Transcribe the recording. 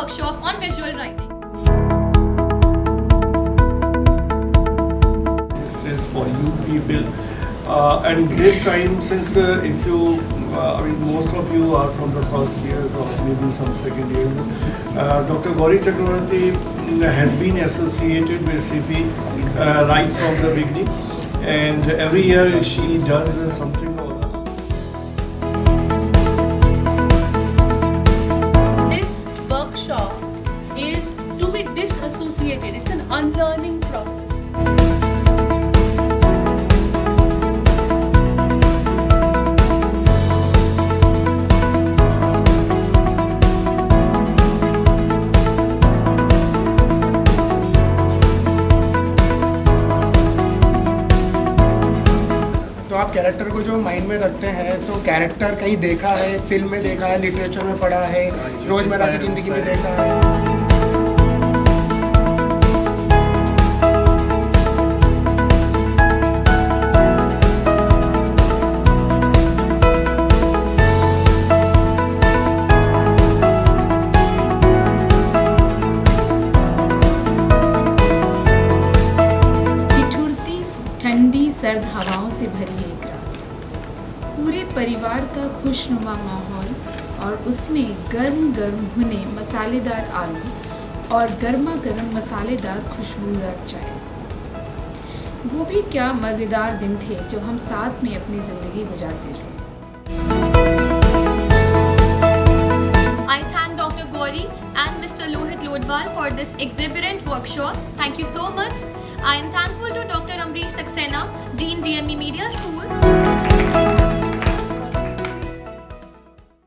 workshop on visual writing. This is for you people, and this time, since if you, I mean, most of you are from the first years or maybe some second years. Dr. Gauri Chakravarti has been associated with CIFFI right from the beginning, and every year she does something or other. This workshop is to be disassociated. It's an unlearning process. तो आप character को जो mind में रखते हैं तो character कहीं देखा है, फिल्म में देखा है, लिटरेचर में पढ़ा है, रोजमर्रा की ज़िंदगी में देखा है। ठंडी सर्द हवाओं से भरी एक रात, पूरे परिवार का खुशनुमा माहौल और उसमें गर्म गर्म भुने मसालेदार आलू और गर्मा गर्म मसालेदार खुशबूदार चाय। वो भी क्या मज़ेदार दिन थे जब हम साथ में अपनी ज़िंदगी गुजारते थे। I thank Dr. Gauri and Mr. Lohit Lodwal for this exuberant workshop. Thank you so much. I am thankful to Dr. Amrish Saxena, Dean DME Media School.